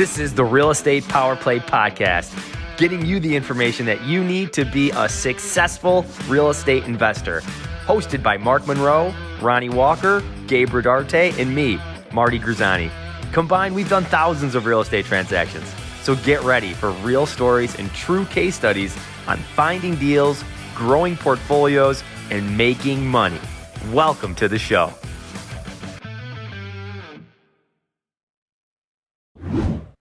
This is the Real Estate Power Play Podcast, getting you the information that you need to be a successful real estate investor. Hosted by Mark Monroe, Ronald Walker, Gabe Rodarte, and me, Marty Grizzanti. Combined, we've done thousands of real estate transactions. So get ready for real stories and true case studies on finding deals, growing portfolios, and making money. Welcome to the show.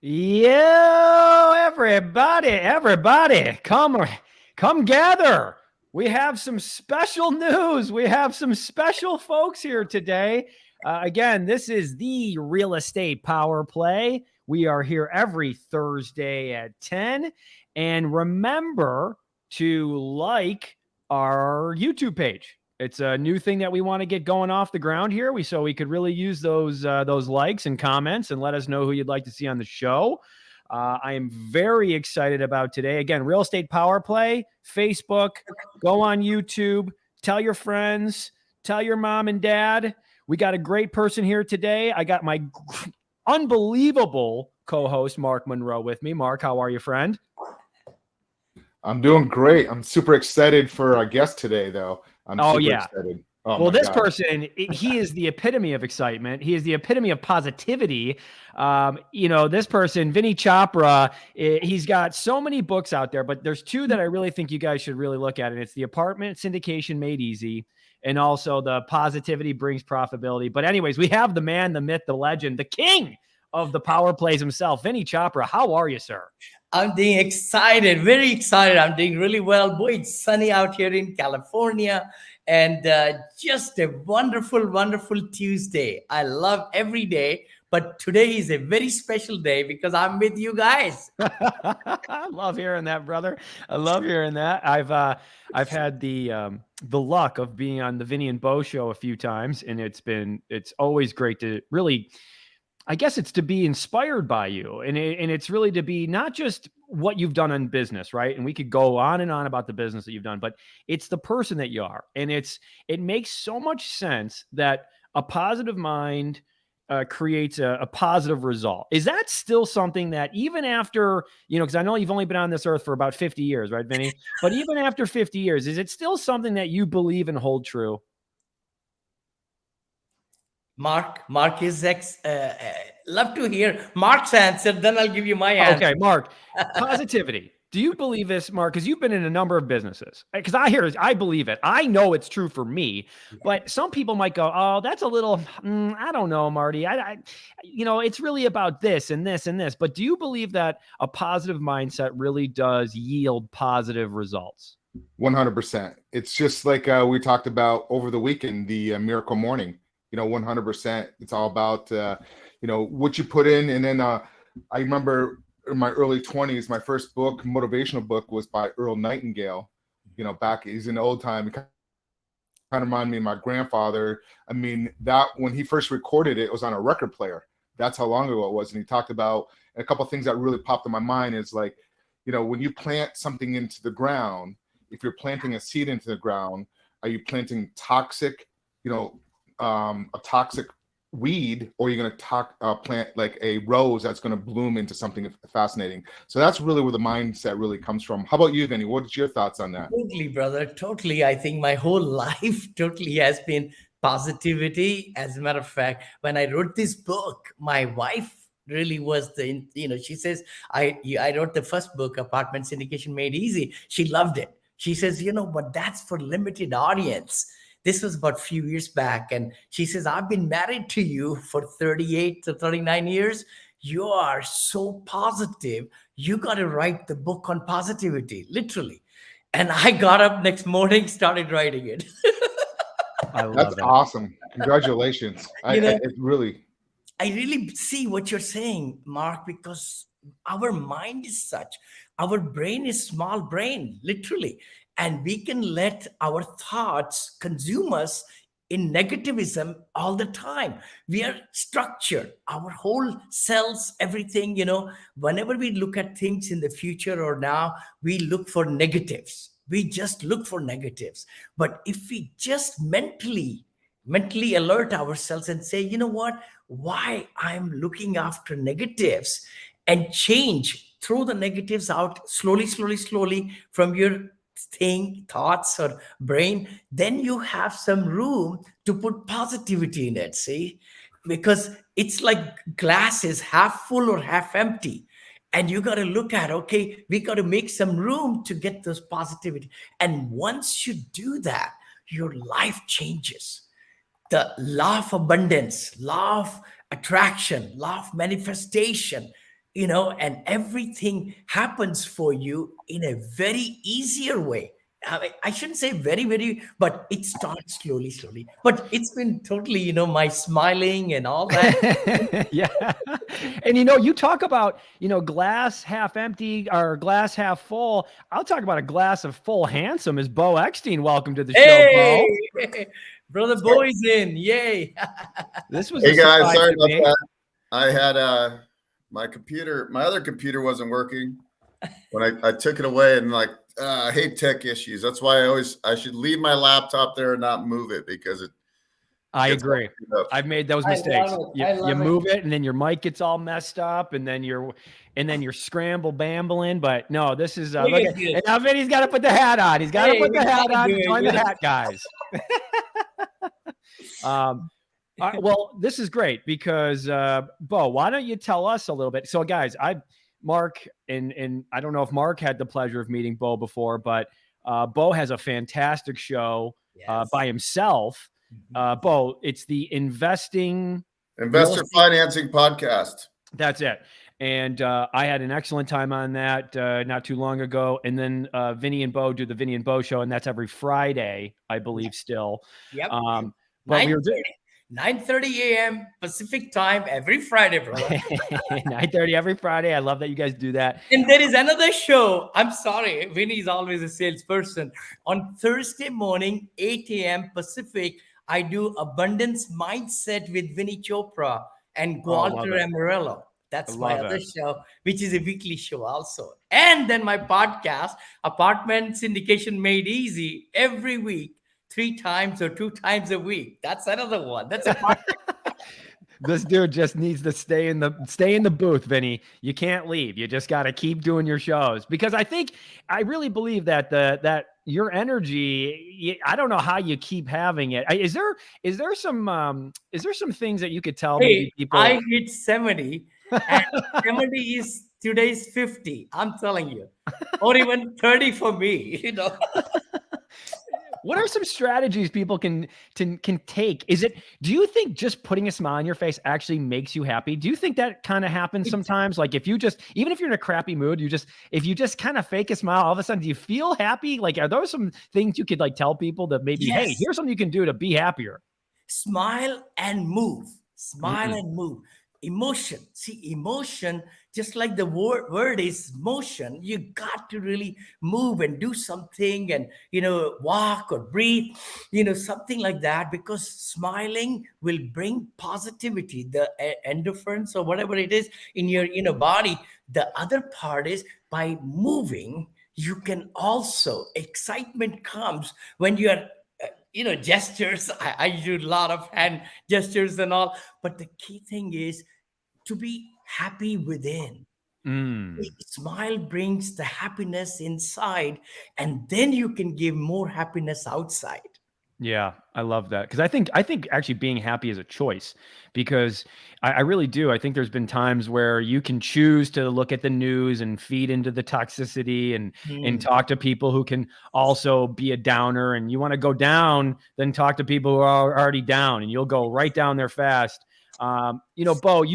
Yo, everybody, come gather. We have some special news. We have some special folks here today. Again, this is the Real Estate Power Play. We are here every Thursday at 10. And remember to like our YouTube page. It's a new thing that we want to get going off the ground here. So we could really use those likes and comments and let us know who you'd like to see on the show. I am very excited about today. Again, Real Estate Power Play, Facebook, go on YouTube, tell your friends, tell your mom and dad. We got a great person here today. I got my unbelievable co-host, Mark Monroe, with me. Mark, how are you, friend? I'm doing great. I'm super excited for our guest today, though. I'm super excited. Well, this person, he is the epitome of excitement. He is the epitome of positivity. This person, Vinny Chopra, he's got so many books out there, but there's two that I really think you guys should really look at. And it's The Apartment Syndication Made Easy, and also The Positivity Brings Profitability. But anyways, we have the man, the myth, the legend, the king of the power plays himself, Vinny Chopra. How are you, sir? I'm doing excited, very excited. I'm doing really well. Boy, it's sunny out here in California, and just a wonderful, wonderful Tuesday. I love every day, but today is a very special day because I'm with you guys. I love hearing that, brother. I love hearing that. I've had the luck of being on the Vinny and Beau show a few times, and it's always great to really, I guess it's to be inspired by you, and it's really to be not just what you've done in business, right? And we could go on and on about the business that you've done, but it's the person that you are. And it makes so much sense that a positive mind creates a positive result. Is that still something that even after, because I know you've only been on this earth for about 50 years, right, Vinny? But even after 50 years, is it still something that you believe and hold true? Mark is love to hear Mark's answer. Then I'll give you my answer. Okay, Mark, positivity. Do you believe this, Mark? Because you've been in a number of businesses. Because I believe it. I know it's true for me. But some people might go, "Oh, that's a little. I don't know, Marty. It's really about this and this and this." But do you believe that a positive mindset really does yield positive results? 100%. It's just like we talked about over the weekend, the Miracle Morning. 100%. It's all about, what you put in. And then I remember in my early 20s, my first book, motivational book, was by Earl Nightingale. Back, he's an old time. It kind of reminded me of my grandfather. I mean, that when he first recorded it, it was on a record player. That's how long ago it was. And he talked about, and a couple of things that really popped in my mind is like, when you plant something into the ground, if you're planting a seed into the ground, are you planting toxic, a toxic weed, or you're going to plant like a rose that's going to bloom into something fascinating? So that's really where the mindset really comes from. How about you, Vinny? What's your thoughts on that? Totally, brother. Totally. I think my whole life totally has been positivity. As a matter of fact, when I wrote this book, my wife really was she says, I wrote the first book, Apartment Syndication Made Easy. She loved it. She says, but that's for limited audience. This was about a few years back. And she says, I've been married to you for 38 to 39 years. You are so positive. You got to write the book on positivity, literally. And I got up next morning, started writing it. That's awesome. Congratulations. I really see what you're saying, Mark, because our mind is such. Our brain is small brain, literally. And we can let our thoughts consume us in negativism all the time. We are structured, our whole cells, everything, whenever we look at things in the future or now, we look for negatives. We just look for negatives. But if we just mentally alert ourselves and say, why I'm looking after negatives, and change, throw the negatives out slowly from your thoughts or brain, then you have some room to put positivity in it. See, because it's like glass is half full or half empty. And you got to look at, okay, we got to make some room to get those positivity. And once you do that, your life changes. The law of abundance, law of attraction, law of manifestation, and everything happens for you in a very easier way. I shouldn't say very, very, but it starts slowly. But it's been totally, my smiling and all that. Yeah. And, you talk about, glass half empty or glass half full. I'll talk about a glass of full handsome. Is Beau Eckstein. Welcome to the show, Beau. Brother Beau is in. Yay. This was Hey guys, surprise sorry to about me. that. I had my other computer wasn't working when I took it away, and I hate tech issues. That's why I should leave my laptop there and not move it, because I agree. I've made those mistakes. You move it, and then your mic gets all messed up, and then you're scramble bambling. But no, this is look at, and now Vinny's got to put the hat on. He's got to put the hat on to join the hat guys. Well, this is great because Beau, why don't you tell us a little bit? So, guys, Mark and I don't know if Mark had the pleasure of meeting Beau before, but Beau has a fantastic show by himself. Beau, it's the Investor Financing Podcast. That's it. And I had an excellent time on that not too long ago. And then Vinny and Beau do the Vinny and Beau show, and that's every Friday, I believe, still. Yep. But we were doing 9:30 a.m. Pacific time every Friday, brother. 9:30 every Friday. I love that you guys do that. And there is another show. I'm sorry, Vinny is always a salesperson. On Thursday morning, 8 a.m. Pacific, I do Abundance Mindset with Vinny Chopra and Walter Amarillo. That's my other show, which is a weekly show also. And then my podcast, Apartment Syndication Made Easy, every week, 3 times or 2 times a week. That's another one. That's a podcast. This dude just needs to stay in the booth, Vinny. You can't leave. You just got to keep doing your shows, because I really believe that that your energy, I don't know how you keep having it. Is there some things that you could tell maybe people? I hit 70, and 70 is today's 50. I'm telling you, or even 30 for me. What are some strategies people can take? Do you think just putting a smile on your face actually makes you happy? Do you think that kind of happens sometimes? Like even if you're in a crappy mood, if you just kind of fake a smile, all of a sudden, do you feel happy? Like, are those some things you could tell people that maybe, hey, here's something you can do to be happier? Smile and move. Smile and move. Emotion. See, emotion, just like the word is motion, you got to really move and do something and, walk or breathe, something like that, because smiling will bring positivity, the endorphins or whatever it is in your body. The other part is by moving, you can also, excitement comes when you are gestures. I do a lot of hand gestures and all, but the key thing is to be happy within. A smile brings the happiness inside, and then you can give more happiness outside. Yeah, I love that, because I think actually being happy is a choice, because I really do. I think there's been times where you can choose to look at the news and feed into the toxicity and talk to people who can also be a downer, and you want to go down, then talk to people who are already down, and you'll go right down there fast. Beau,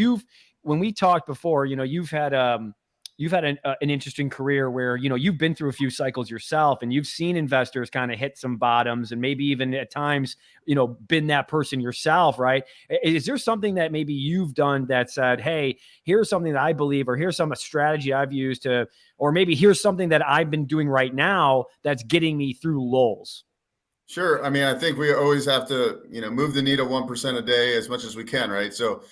when we talked before, you've had an interesting career where, you've been through a few cycles yourself, and you've seen investors kind of hit some bottoms, and maybe even at times, been that person yourself, right? Is there something that maybe you've done that said, hey, here's something that I believe, or here's some strategy I've used to, or maybe here's something that I've been doing right now that's getting me through lulls? Sure. I mean, I think we always have to, move the needle 1% a day as much as we can, right? So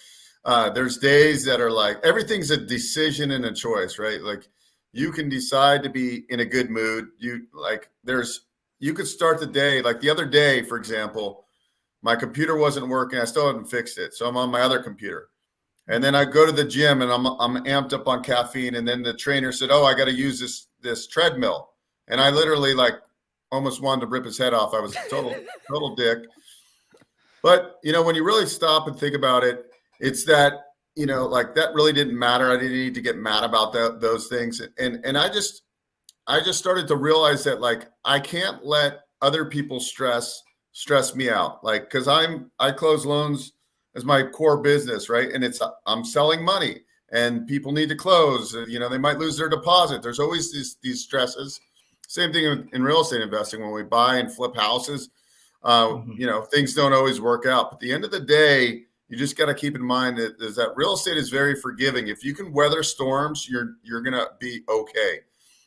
there's days that are like, everything's a decision and a choice, right? Like, you can decide to be in a good mood. You could start the day, like the other day, for example, my computer wasn't working. I still haven't fixed it. So I'm on my other computer. And then I go to the gym and I'm amped up on caffeine. And then the trainer said, "Oh, I got to use this treadmill." And I literally like almost wanted to rip his head off. I was a total dick. But, you know, when you really stop and think about it, it's that, you know, like that really didn't matter. I didn't need to get mad about those things. And I just started to realize that, like, I can't let other people's stress me out. Like, cause I close loans as my core business, right? And I'm selling money and people need to close, you know, they might lose their deposit. There's always these stresses. Same thing in real estate investing. When we buy and flip houses, you know, things don't always work out. But at the end of the day, you just got to keep in mind that real estate is very forgiving. If you can weather storms, you're going to be okay.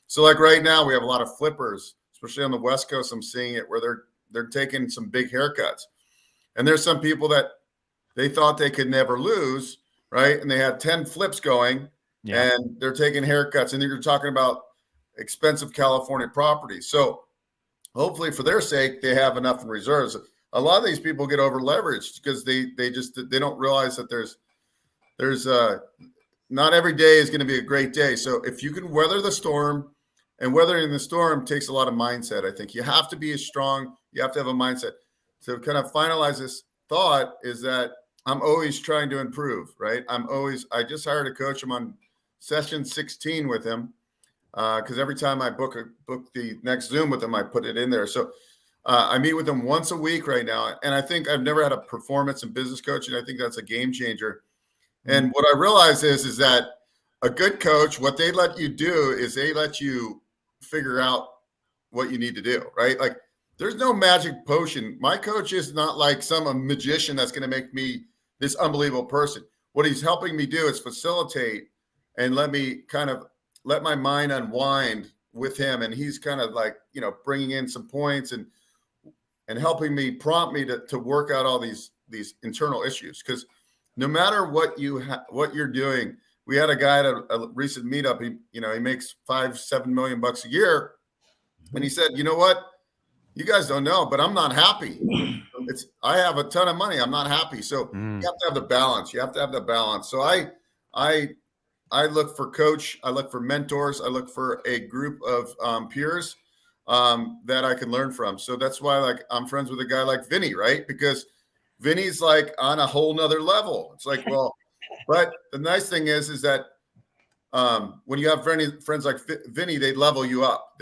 So like right now, we have a lot of flippers, especially on the West Coast. I'm seeing it where they're taking some big haircuts. And there's some people that they thought they could never lose, right? And they had 10 flips going, and they're taking haircuts. And you're talking about expensive California properties. So hopefully for their sake, they have enough in reserves. A lot of these people get over leveraged because they don't realize that there's not every day is going to be a great day. So if you can weather the storm, and weathering the storm takes a lot of mindset. I think you have to be strong. You have to have a mindset. To kind of finalize this thought is that I'm always trying to improve, right? I just hired a coach. I'm on session 16 with him because every time I book the next Zoom with him, I put it in there. So I meet with him once a week right now. And I think I've never had a performance and business coach. And I think that's a game changer. And what I realize is that a good coach, what they let you do is they let you figure out what you need to do, right? Like there's no magic potion. My coach is not like some magician that's going to make me this unbelievable person. What he's helping me do is facilitate and let my mind unwind with him. And he's kind of like, you know, bringing in some points and helping me prompt me to work out all these internal issues. Because no matter what you're doing, we had a guy at a recent meetup. He makes $5-7 million a year, and he said, "You know what? You guys don't know, but I'm not happy. I have a ton of money. I'm not happy." So you have to have the balance. You have to have the balance. So I look for coach. I look for mentors. I look for a group of peers that I can learn from. So that's why, like, I'm friends with a guy like Vinny, right? Because Vinny's like on a whole nother level. It's like, well, but the nice thing is that when you have friends like Vinny, they level you up.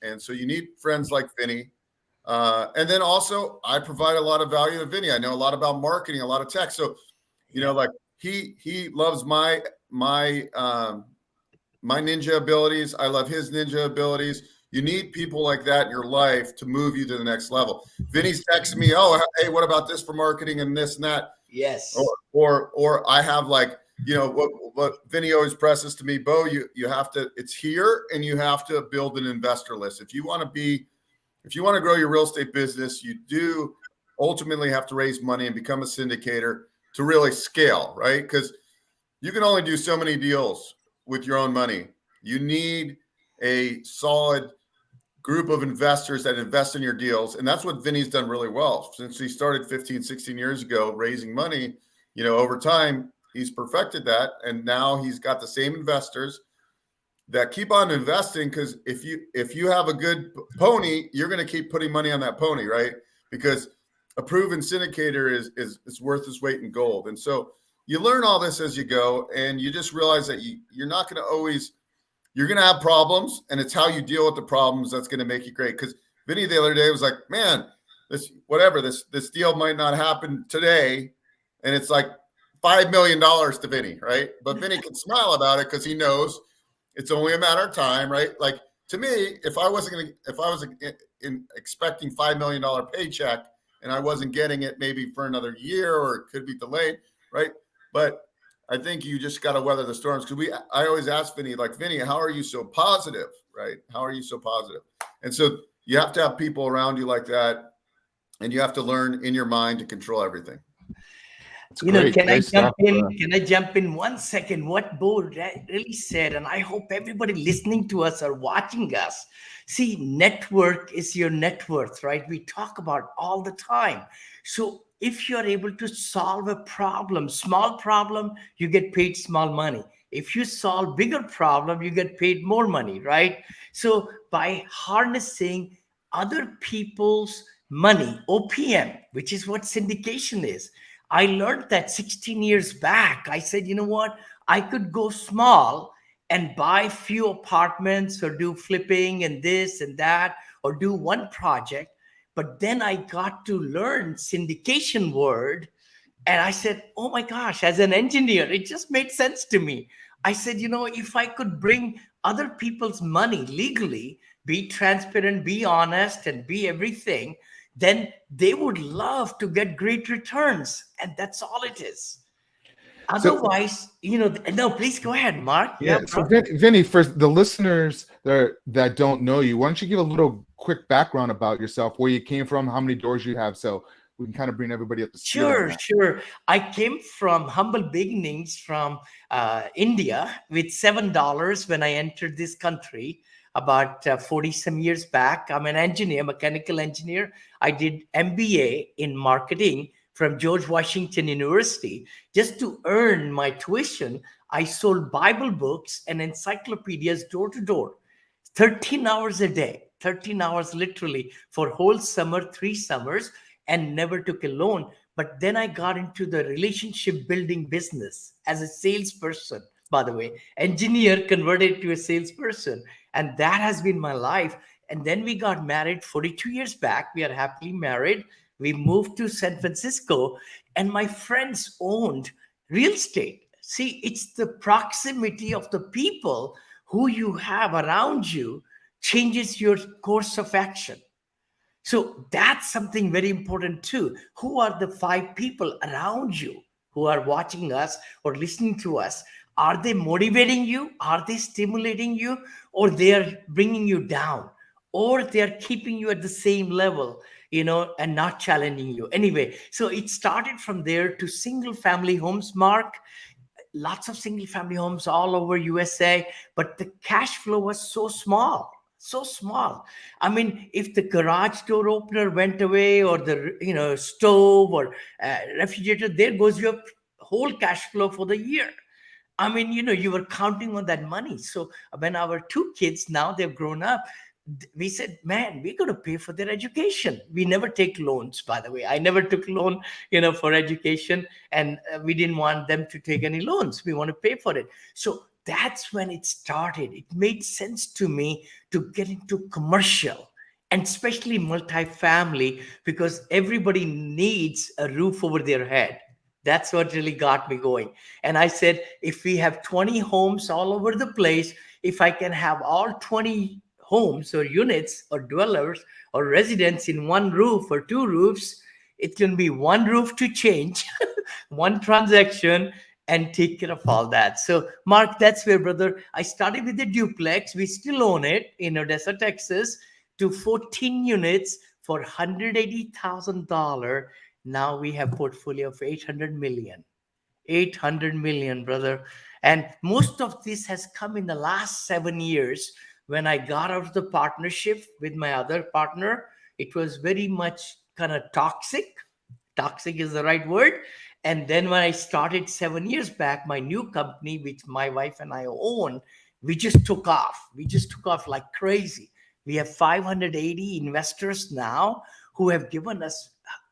And so you need friends like Vinny. And then also I provide a lot of value to Vinny. I know a lot about marketing, a lot of tech. So, you know, like he loves my ninja abilities. I love his ninja abilities. You need people like that in your life to move you to the next level. Vinny's texting me, "Oh, hey, what about this for marketing and this and that?" Yes. Or I have, like, you know, what Vinny always presses to me, "Beau, you have to, it's here, and you have to build an investor list. If you want to grow your real estate business, you do ultimately have to raise money and become a syndicator to really scale, right? Because you can only do so many deals with your own money. You need a solid group of investors that invest in your deals. And that's what Vinny's done really well. Since he started 15, 16 years ago, raising money, you know, over time, he's perfected that. And now he's got the same investors that keep on investing. Because if you have a good pony, you're going to keep putting money on that pony, right? Because a proven syndicator is worth its weight in gold. And so you learn all this as you go, and you just realize that you're not going to always, you're going to have problems, and it's how you deal with the problems that's going to make you great. Because Vinny the other day was like, "Man, this deal might not happen today," and it's like $5 million to Vinny, right? But Vinny can smile about it because he knows it's only a matter of time, right? Like, to me, if I was expecting $5 million paycheck and I wasn't getting it maybe for another year, or it could be delayed, right? But I think you just got to weather the storms. Because I always ask Vinny, like, "Vinny, how are you so positive?" Right? How are you so positive? And so you have to have people around you like that, and you have to learn in your mind to control everything. You know, can I jump in 1 second? What Beau really said, and I hope everybody listening to us or watching us. See, network is your net worth, right? We talk about all the time. So if you're able to solve a problem, small problem, you get paid small money. If you solve bigger problem, you get paid more money, right? So by harnessing other people's money, OPM, which is what syndication is, I learned that 16 years back. I said, you know what? I could go small and buy few apartments or do flipping and this and that, or do one project. But then I got to learn syndication word. And I said, oh my gosh, as an engineer, it just made sense to me. I said, you know, if I could bring other people's money legally, be transparent, be honest, and be everything, then they would love to get great returns. And that's all it is. Otherwise, no, please go ahead, Mark. Yeah. So Vinny, for the listeners that don't know you, why don't you give a little quick background about yourself, where you came from, how many doors you have, so we can kind of bring everybody up to speed. Sure. I came from humble beginnings from India with $7 when I entered this country about 40 some years back. I'm an engineer, mechanical engineer. I did MBA in marketing from George Washington University. Just to earn my tuition, I sold Bible books and encyclopedias door to door, 13 hours a day, 13 hours literally for whole summer, 3 summers, and never took a loan. But then I got into the relationship building business as a salesperson, by the way, engineer converted to a salesperson. And that has been my life. And then we got married 42 years back. We are happily married. We moved to San Francisco, and my friends owned real estate. See, it's the proximity of the people who you have around you changes your course of action. So that's something very important too. Who are the 5 people around you who are watching us or listening to us? Are they motivating you? Are they stimulating you? Or they are bringing you down? Or they are keeping you at the same level, and not challenging you? Anyway, so it started from there to single family homes, Mark. Lots of single family homes all over USA, but the cash flow was so small. I mean, if the garage door opener went away, or the stove or refrigerator, there goes your whole cash flow for the year. I mean, you were counting on that money. So when our 2 kids, now they've grown up, we said, man, we're going to pay for their education. We never take loans, by the way. I never took loan, for education, and we didn't want them to take any loans. We want to pay for it. So that's when it started. It made sense to me to get into commercial, and especially multifamily, because everybody needs a roof over their head. That's what really got me going. And I said, if we have 20 homes all over the place, if I can have all 20 homes or units or dwellers or residents in one roof or 2 roofs, it can be one roof to change, one transaction, and take care of all that. So Mark, that's where, brother, I started with the duplex. We still own it in Odessa, Texas, to 14 units for $180,000. Now we have portfolio of 800 million, brother. And most of this has come in the last 7 years. When I got out of the partnership with my other partner, it was very much kind of toxic. Toxic is the right word. And then when I started 7 years back, my new company, which my wife and I own, we just took off. We just took off like crazy. We have 580 investors now who have given us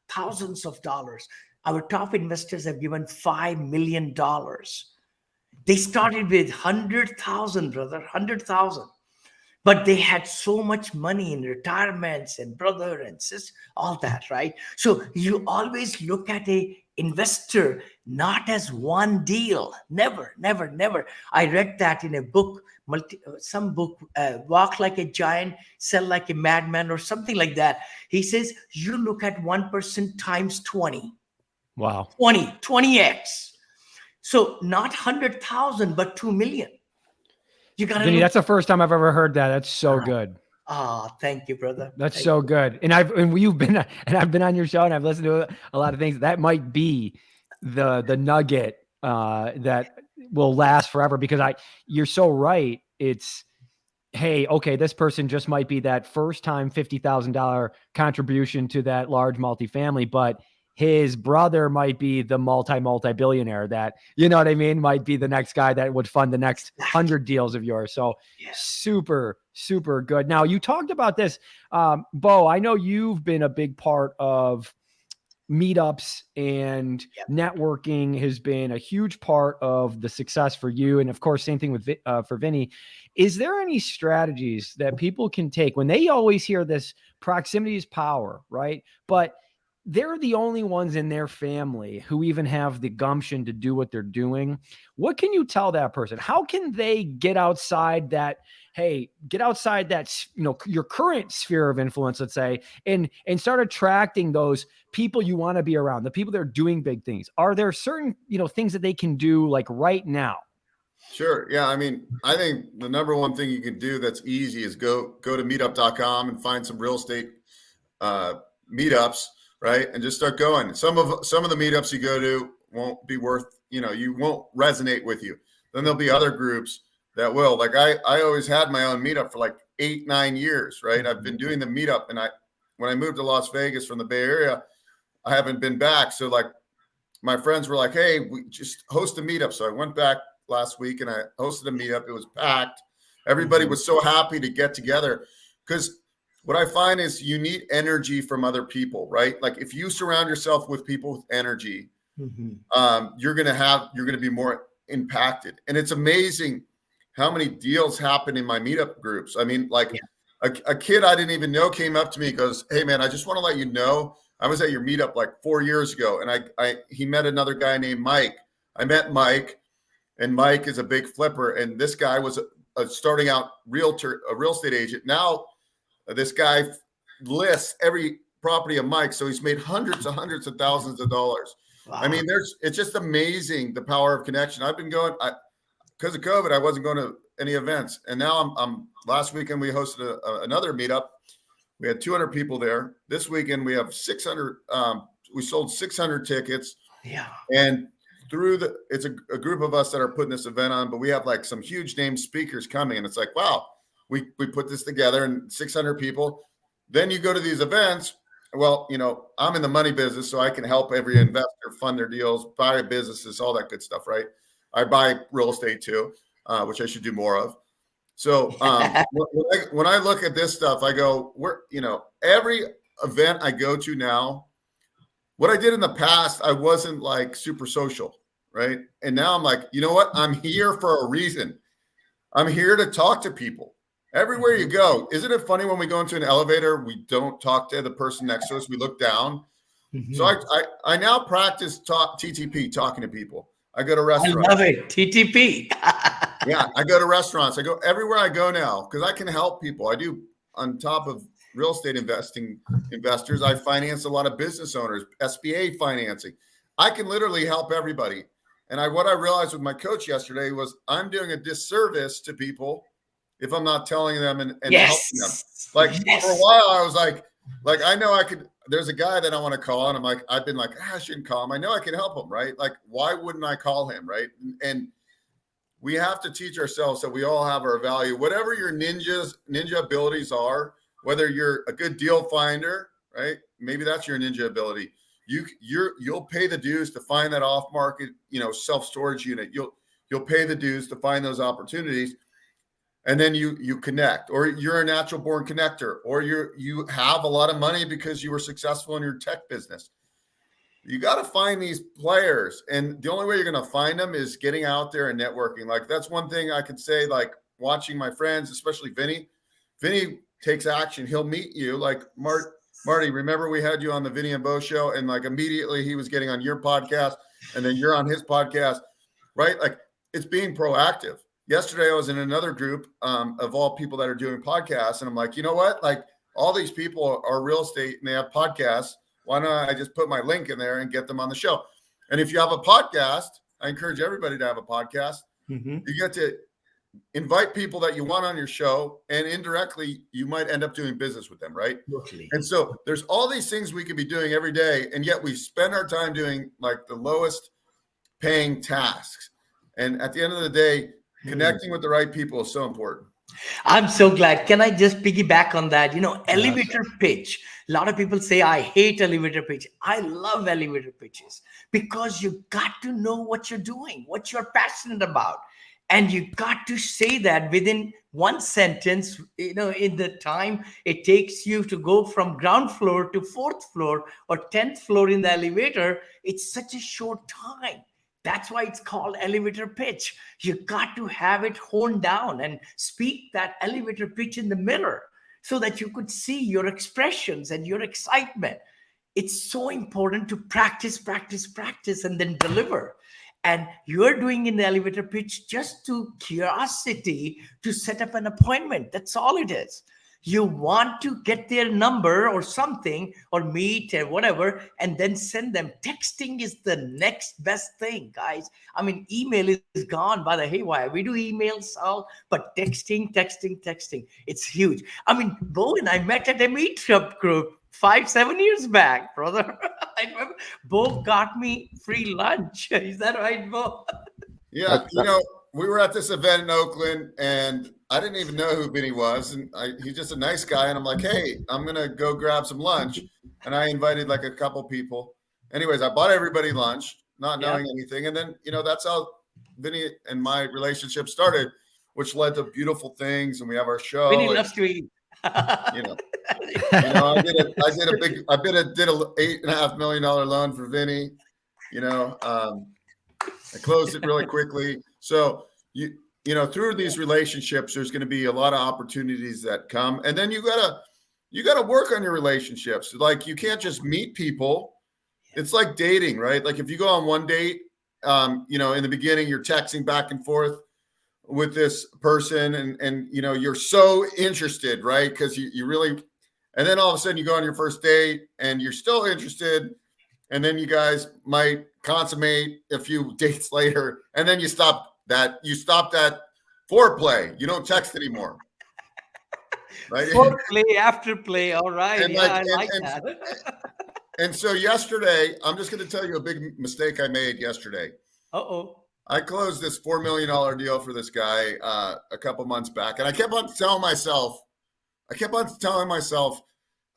thousands of dollars. Our top investors have given $5 million. They started with 100,000, brother, 100,000. But they had so much money in retirements and brother and sister, all that, right? So you always look at a investor not as one deal. Never. I read that in a book, Walk Like a Giant, Sell Like a Madman, or something like that. He says, you look at one person times 20. Wow. 20x. So not 100,000, but 2 million. You got Vinny, that's the first time I've ever heard that. That's so good. Thank you, brother. That's so good. And I've been on your show, and I've listened to a lot of things. That might be the nugget that will last forever, because you're so right. It's, hey, okay, this person just might be that first time $50,000 contribution to that large multifamily, but his brother might be the multi-billionaire that, you know what I mean, might be the next guy that would fund the next 100 deals of yours. So super, super good. Now, you talked about this, Beau, I know you've been a big part of meetups, and networking has been a huge part of the success for you. And of course, same thing with for Vinny. Is there any strategies that people can take when they always hear this proximity is power, right? But they're the only ones in their family who even have the gumption to do what they're doing. What can you tell that person? How can they get outside that, get outside that, your current sphere of influence, let's say, and start attracting those people you want to be around, the people that are doing big things? Are there certain, things that they can do like right now? Sure. Yeah. I mean, I think the number one thing you can do that's easy is go to meetup.com and find some real estate meetups, right? And just start going. Some of the meetups you go to won't be worth, you won't resonate with you. Then there'll be other groups that will. Like I always had my own meetup for like 8-9 years, right? I've been doing the meetup, and when I moved to Las Vegas from the Bay Area, I haven't been back. So like my friends were like, hey, we just host a meetup. So I went back last week and I hosted a meetup. It was packed. Everybody was so happy to get together, because what I find is you need energy from other people, right? Like if you surround yourself with people with energy, you're going to be more impacted. And it's amazing how many deals happen in my meetup groups. I mean, like a kid I didn't even know came up to me and goes, hey man, I just want to let you know, I was at your meetup like 4 years ago. And he met another guy named Mike. I met Mike, and Mike is a big flipper. And this guy was a starting out realtor, a real estate agent. Now this guy lists every property of Mike. So he's made hundreds of thousands of dollars. Wow. I mean, it's just amazing, the power of connection. I've been going, because of COVID, I wasn't going to any events. And now I'm last weekend, we hosted another meetup. We had 200 people there. This weekend, we have 600. We sold 600 tickets. Yeah. And it's a group of us that are putting this event on, but we have like some huge name speakers coming. And it's like, wow, we put this together, and 600 people. Then you go to these events. Well, I'm in the money business, so I can help every investor fund their deals, buy businesses, all that good stuff, right? I buy real estate too, which I should do more of. So when I look at this stuff, I go, every event I go to now, what I did in the past, I wasn't like super social, right? And now I'm like, you know what? I'm here for a reason. I'm here to talk to people. Everywhere you go, isn't it funny when we go into an elevator, we don't talk to the person next to us, we look down. So I now practice TTP, talking to people. I go to restaurants. I love it. TTP. Yeah, I go to restaurants. I go everywhere I go now because I can help people. I do, on top of real estate investors, I finance a lot of business owners, SBA financing. I can literally help everybody. And what I realized with my coach yesterday was I'm doing a disservice to people if I'm not telling them and helping them. Like for a while, I was like I know I could. There's a guy that I want to call, and I've been like, I shouldn't call him. I know I can help him, right? Like, why wouldn't I call him, right? And we have to teach ourselves that we all have our value. Whatever your ninja abilities are, whether you're a good deal finder, right? Maybe that's your ninja ability. You'll pay the dues to find that off market, self-storage unit. You'll pay the dues to find those opportunities. And then you connect, or you're a natural born connector, or you have a lot of money because you were successful in your tech business. You got to find these players. And the only way you're going to find them is getting out there and networking. Like that's one thing I could say, like watching my friends, especially Vinny. Vinny takes action. He'll meet you. Like Marty, remember we had you on the Vinny and Beau show, and like immediately he was getting on your podcast, and then you're on his podcast, right? Like it's being proactive. Yesterday, I was in another group of all people that are doing podcasts. And I'm like, you know what? Like all these people are real estate and they have podcasts. Why don't I just put my link in there and get them on the show? And if you have a podcast, I encourage everybody to have a podcast. You get to invite people that you want on your show, and indirectly, you might end up doing business with them, right? Totally. And so there's all these things we could be doing every day. And yet we spend our time doing like the lowest paying tasks. And at the end of the day, connecting with the right people is so important. I'm so glad. Can I just piggyback on that? Yes. Elevator pitch. A lot of people say, I hate elevator pitch. I love elevator pitches because you got to know what you're doing, what you're passionate about. And you got to say that within one sentence, in the time it takes you to go from ground floor to fourth floor or 10th floor in the elevator. It's such a short time. That's why it's called elevator pitch. You got to have it honed down and speak that elevator pitch in the mirror so that you could see your expressions and your excitement. It's so important to practice, practice, practice, and then deliver. And you're doing in the elevator pitch just to curiosity to set up an appointment. That's all it is. You want to get their number or something or meet or whatever, and then send them. Texting is the next best thing, guys. I mean, email is gone by the haywire. We do emails, all, but texting. It's huge. I mean, Beau and I met at a meetup group 5-7 years back, brother. I remember Beau got me free lunch. Is that right, Beau? Yeah, we were at this event in Oakland, and I didn't even know who Vinny was, and he's just a nice guy. And I'm like, hey, I'm gonna go grab some lunch, and I invited like a couple people. Anyways, I bought everybody lunch, not knowing anything, and then that's how Vinny and my relationship started, which led to beautiful things. And we have our show. Vinny loves to eat. I did a $8.5 million loan for Vinny. I closed it really quickly. So through these relationships, there's going to be a lot of opportunities that come, and then you gotta work on your relationships. Like, you can't just meet people. It's like dating, right? Like, if you go on one date, in the beginning you're texting back and forth with this person, and you're so interested, right? Because you really, and then all of a sudden you go on your first date and you're still interested, and then you guys might consummate a few dates later, and then you stop that foreplay. You don't text anymore, right? Foreplay, after play. All right. And I like that. And so yesterday, I'm just going to tell you a big mistake I made yesterday. I closed this $4 million deal for this guy a couple months back, and I kept on telling myself,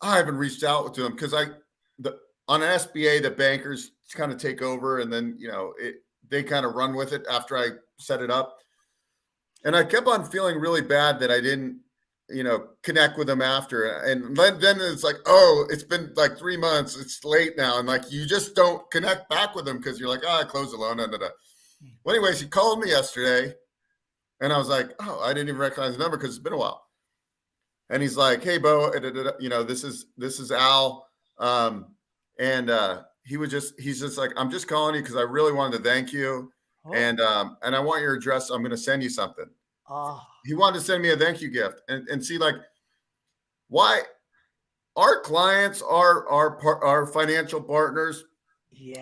I haven't reached out to him because on an SBA, the bankers kind of take over, and then they kind of run with it after I set it up. And I kept on feeling really bad that I didn't, connect with him after. And then it's like, oh, it's been like 3 months. It's late now. And like, you just don't connect back with him because you're like, I closed the loan. Well, anyways, he called me yesterday, and I was like, oh, I didn't even recognize the number because it's been a while. And he's like, hey, Beau, this is Al. He's just like, I'm just calling you because I really wanted to thank you. And I want your address. I'm going to send you something. He wanted to send me a thank you gift, and see, like, why our clients, our financial partners,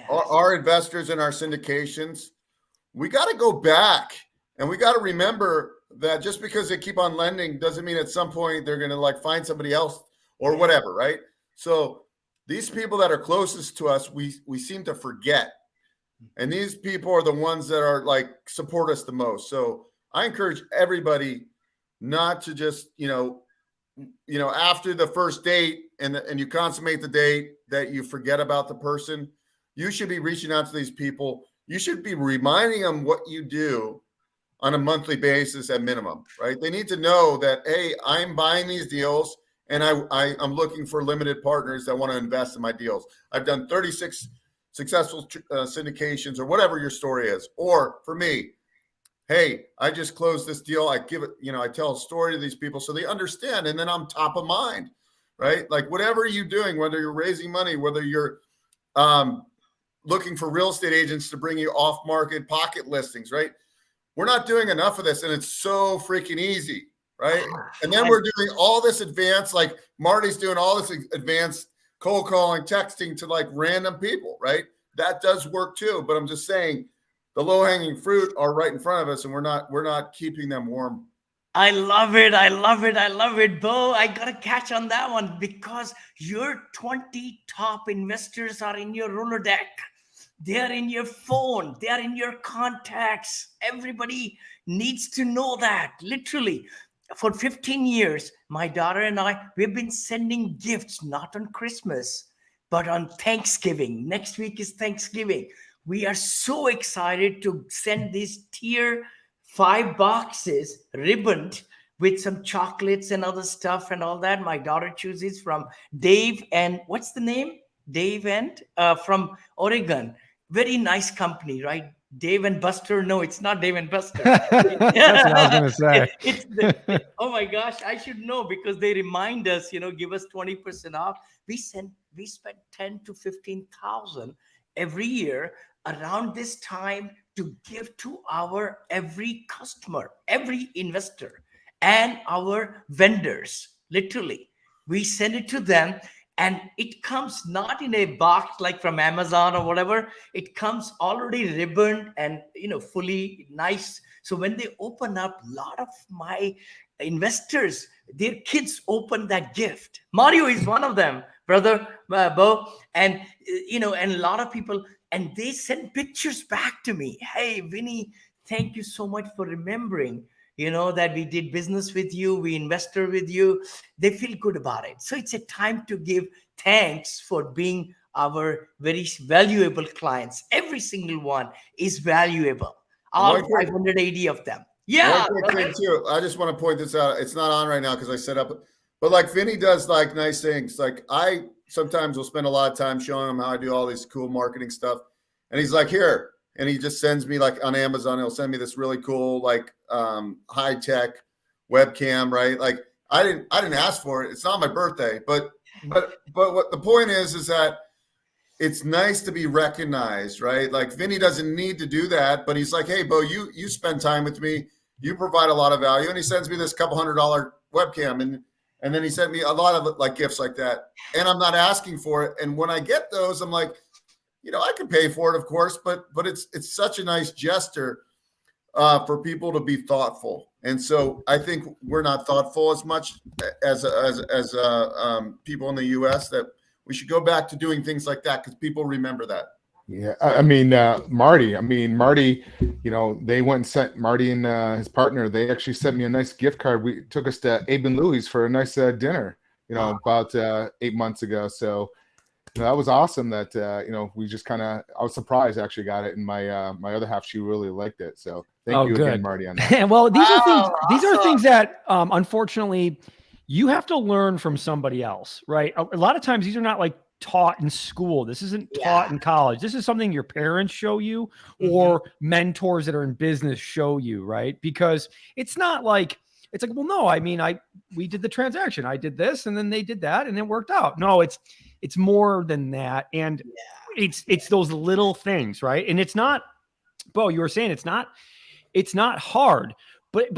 our investors in our syndications, we got to go back, and we got to remember that just because they keep on lending doesn't mean at some point they're going to like find somebody else or whatever. Right. So these people that are closest to us, we seem to forget. And these people are the ones that are like support us the most. So I encourage everybody not to just, after the first date and you consummate the date, that you forget about the person. You should be reaching out to these people. You should be reminding them what you do on a monthly basis at minimum, right? They need to know that, hey, I'm buying these deals, and I'm looking for limited partners that want to invest in my deals. I've done 36 successful syndications, or whatever your story is. Or for me, hey, I just closed this deal. I give it, I tell a story to these people so they understand, and then I'm top of mind, right? Like, whatever you're doing, whether you're raising money, whether you're looking for real estate agents to bring you off-market pocket listings, right? We're not doing enough of this, and it's so freaking easy, right? And then we're doing all this advanced, like Marty's doing all this advanced cold calling, texting to like random people, right? That does work too, but I'm just saying the low-hanging fruit are right in front of us, and we're not keeping them warm. I love it, Beau. I got to catch on that one, because your 20 top investors are in your Rolodex. They're in your phone. They're in your contacts. Everybody needs to know that, literally. for 15 years, my daughter and we've been sending gifts, not on Christmas, but on Thanksgiving. Next week is Thanksgiving. We are so excited to send these tier 5 boxes ribboned with some chocolates and other stuff and all that. My daughter chooses from Dave and what's the name? Dave and from Oregon. Very nice company, right? Dave and Buster. No, it's not Dave and Buster. That's what I was going to say. Oh my gosh, I should know because they remind us, give us 20% off. We spend 10 to 15,000 every year around this time to give to our every customer, every investor, and our vendors. Literally, we send it to them. And it comes not in a box like from Amazon or whatever. It comes already ribboned and, fully nice. So when they open up, a lot of my investors, their kids open that gift. Mario is one of them, brother, Beau. And, and a lot of people, and they send pictures back to me. Hey, Vinny, thank you so much for remembering. That we did business with you, we invested with you. They feel good about it. So it's a time to give thanks for being our very valuable clients. Every single one is valuable. All 580 of them. Yeah. One thing too, I just want to point this out. It's not on right now because I set up, but like Vinny does like nice things. Like I sometimes will spend a lot of time showing him how I do all this cool marketing stuff. And he's like, here. And he just sends me like on Amazon, he'll send me this really cool, like high tech webcam, right? Like I didn't ask for it. It's not my birthday, but what the point is that it's nice to be recognized, right? Like Vinny doesn't need to do that, but he's like, hey, Beau, you spend time with me. You provide a lot of value. And he sends me this couple $100 webcam. And then he sent me a lot of like gifts like that. And I'm not asking for it. And when I get those, I'm like, I can pay for it, of course, but it's such a nice gesture for people to be thoughtful. And so I think we're not thoughtful as much as people in the U.S. that we should go back to doing things like that because people remember that. Yeah, Marty, they went and sent Marty and his partner. They actually sent me a nice gift card. We took us to Abe and Louie's for a nice dinner, about 8 months ago. So. That was awesome that, we just I was surprised I actually got it. And my my other half, she really liked it. So thank you again, Marty, on that. Well, these are things that, unfortunately, you have to learn from somebody else, right? A lot of times these are not like taught in school. This isn't taught in college. This is something your parents show you or mentors that are in business show you, right? Because it's not like, it's like, well, no, we did the transaction. I did this and then they did that and it worked out. No, it's more than that. And it's those little things, right? And it's not, Beau, you were saying it's not hard, but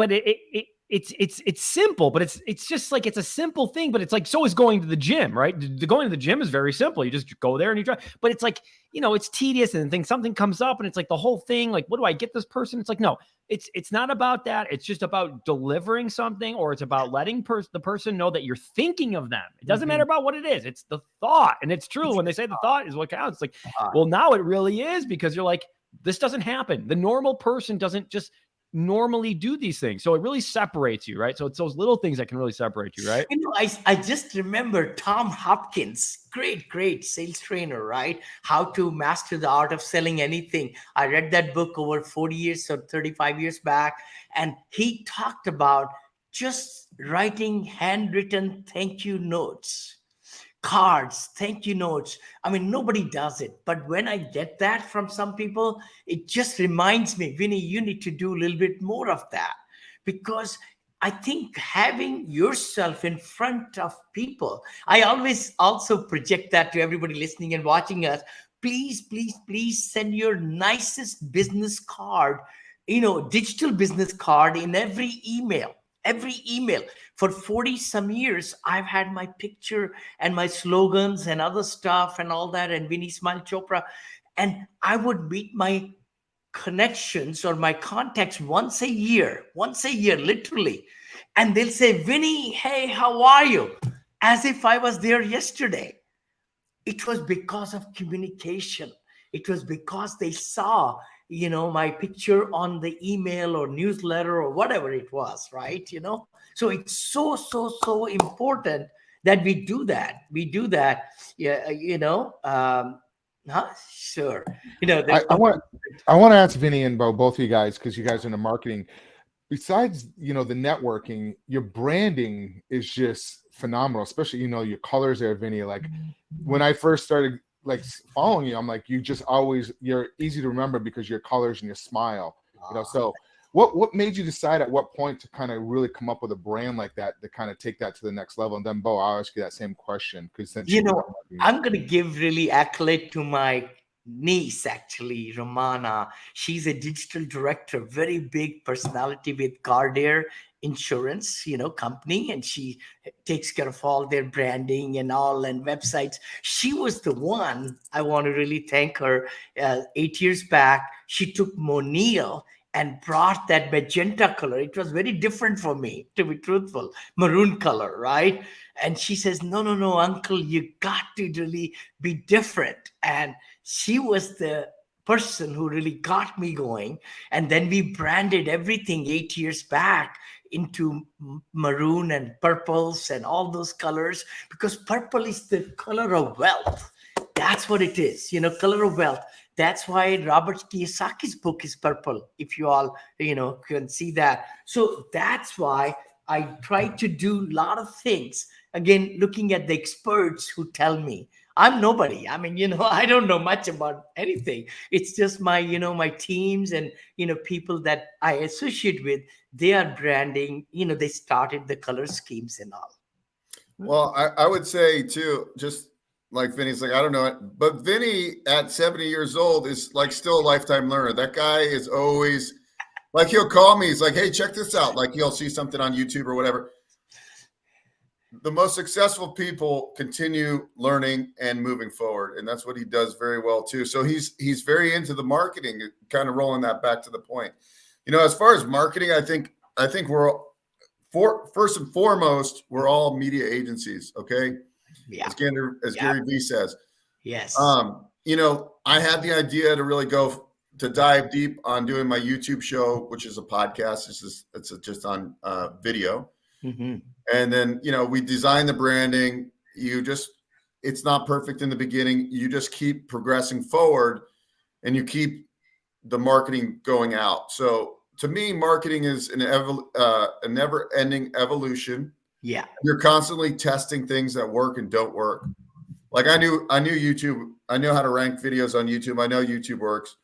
it's simple, but it's just like, it's a simple thing, but it's like, so is going to the gym, right? Going to the gym is very simple. You just go there and you try, but it's like, it's tedious and then something comes up and it's like the whole thing, like, what do I get this person? It's like, no, it's not about that. It's just about delivering something, or it's about letting the person know that you're thinking of them. It doesn't matter about what it is. It's the thought. And it's true when they say the thought is what counts. It's like, well, now it really is, because you're like, this doesn't happen. The normal person doesn't just normally do these things. So it really separates you, right? So it's those little things that can really separate you, right? I just remember Tom Hopkins, great sales trainer, right? How to master the art of selling anything. I read that book over 40 years or 35 years back. And he talked about just writing handwritten thank you notes, cards, thank you notes. Nobody does it. But when I get that from some people, it just reminds me, Vinny, you need to do a little bit more of that. Because I think having yourself in front of people, I always also project that to everybody listening and watching us. Please send your nicest business card, digital business card in every email. For 40 some years, I've had my picture and my slogans and other stuff and all that, and Vinney Smile Chopra. And I would meet my connections or my contacts once a year, literally. And they'll say, Vinny, hey, how are you? As if I was there yesterday. It was because of communication. It was because they saw, my picture on the email or newsletter or whatever it was, right? So it's so important that we do that. Yeah, sure. I want to ask Vinny and Beau, both of you guys, because you guys are in the marketing. Besides, the networking, your branding is just phenomenal, especially, your colors there, Vinny. Like when I first started like following you, I'm like, you're easy to remember because your colors and your smile, so what made you decide at what point to kind of really come up with a brand like that to kind of take that to the next level? And then Beau, I'll ask you that same question, because I'm going to give really accolade to my niece, actually, Romana. She's a digital director, very big personality with Gardair Insurance, company, and she takes care of all their branding and websites. She was the one, I want to really thank her. 8 years back, she took Monil and brought that magenta color. It was very different for me, to be truthful, maroon color, right? And she says, no, uncle, you got to really be different. And she was the person who really got me going. And then we branded everything 8 years back into maroon and purples and all those colors, because purple is the color of wealth. That's what it is, color of wealth. That's why Robert Kiyosaki's book is purple, if you all, can see that. So that's why I try to do a lot of things. Again, looking at the experts who tell me, I'm nobody. I mean, I don't know much about anything. It's just my, my teams and, people that I associate with, they are branding, they started the color schemes and all. Well, I would say too, just like Vinny's like, I don't know it, but Vinny at 70 years old is like still a lifetime learner. That guy is always like, he'll call me. He's like, hey, check this out. Like he'll see something on YouTube or whatever. The most successful people continue learning and moving forward. And that's what he does very well too. So he's very into the marketing, kind of rolling that back to the point. As far as marketing, I think we're first and foremost, we're all media agencies. Okay. Yeah. As Gary Vee says. Yes. I had the idea to really go to dive deep on doing my YouTube show, which is a podcast. It's just on video. Mm-hmm. And then, we design the branding. It's not perfect in the beginning. You just keep progressing forward and you keep the marketing going out. So to me, marketing is a never ending evolution. Yeah. You're constantly testing things that work and don't work. Like I knew YouTube. I know how to rank videos on YouTube. I know YouTube works.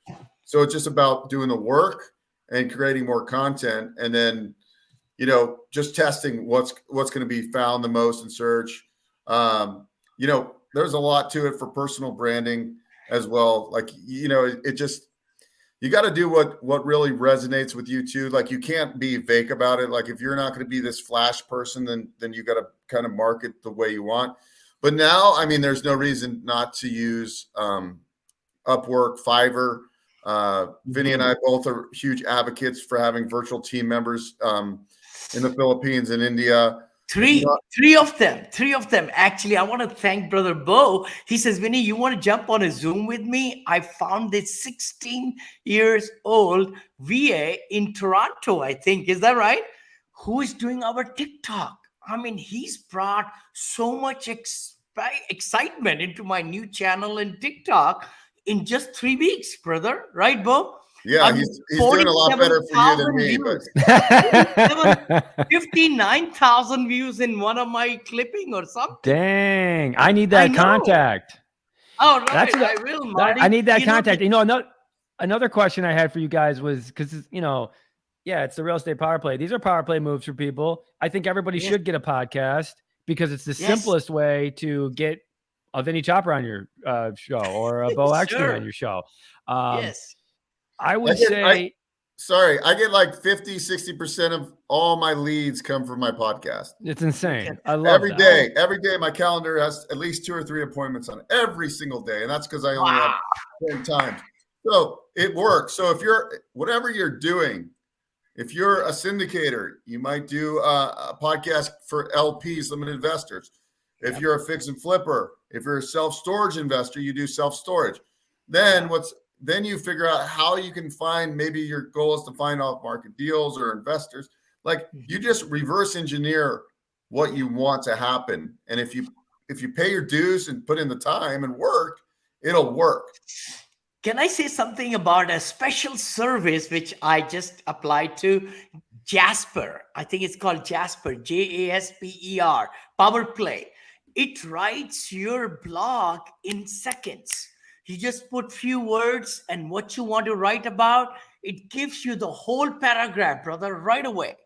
So it's just about doing the work and creating more content. And then, just testing what's going to be found the most in search. There's a lot to it for personal branding as well. Like, it just, you got to do what really resonates with you too. Like you can't be fake about it. Like if you're not going to be this flash person, then you got to kind of market the way you want. But now, I mean, there's no reason not to use Upwork, Fiverr. Vinny and I both are huge advocates for having virtual team members in the Philippines and India. Three of them. Actually, I want to thank Brother Beau. He says, Vinny, you want to jump on a Zoom with me? I found this 16 years old VA in Toronto, I think. Is that right? Who is doing our TikTok? I mean, he's brought so much excitement into my new channel and TikTok in just 3 weeks, brother. Right, Beau? Yeah, he's doing a lot better for you than me. But 59,000 views in one of my clipping or something. Dang, I need that contact. Oh, right. I will, Marty. I need that contact. Another question I had for you guys was, because, it's the real estate power play. These are power play moves for people. I think everybody should get a podcast because it's the simplest way to get a Vinny Chopra on your show or a Beau Eckstein on your show. Yes. I would say, I get like 50, 60% of all my leads come from my podcast. It's insane. I love every day. Every day my calendar has at least 2 or 3 appointments on it every single day. And that's because I only have 10 times. So it works. So if whatever you're doing, if you're a syndicator, you might do a podcast for LPs, limited investors. If you're a fix and flipper, if you're a self-storage investor, you do self-storage. Then then you figure out how you can find, maybe your goal is to find off market deals or investors. Like you just reverse engineer what you want to happen. And if you pay your dues and put in the time and work, it'll work. Can I say something about a special service which I just applied to? Jasper. I think it's called Jasper, Jasper, Power Play. It writes your blog in seconds. You just put few words and what you want to write about. It gives you the whole paragraph, brother, right away.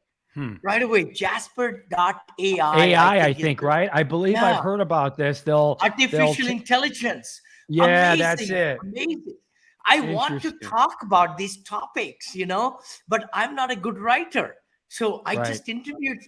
Right away. Jasper.ai. I think, right? I believe I've heard about this. Artificial intelligence. Yeah, Amazing, that's it. Amazing. I want to talk about these topics, but I'm not a good writer. So I just interviewed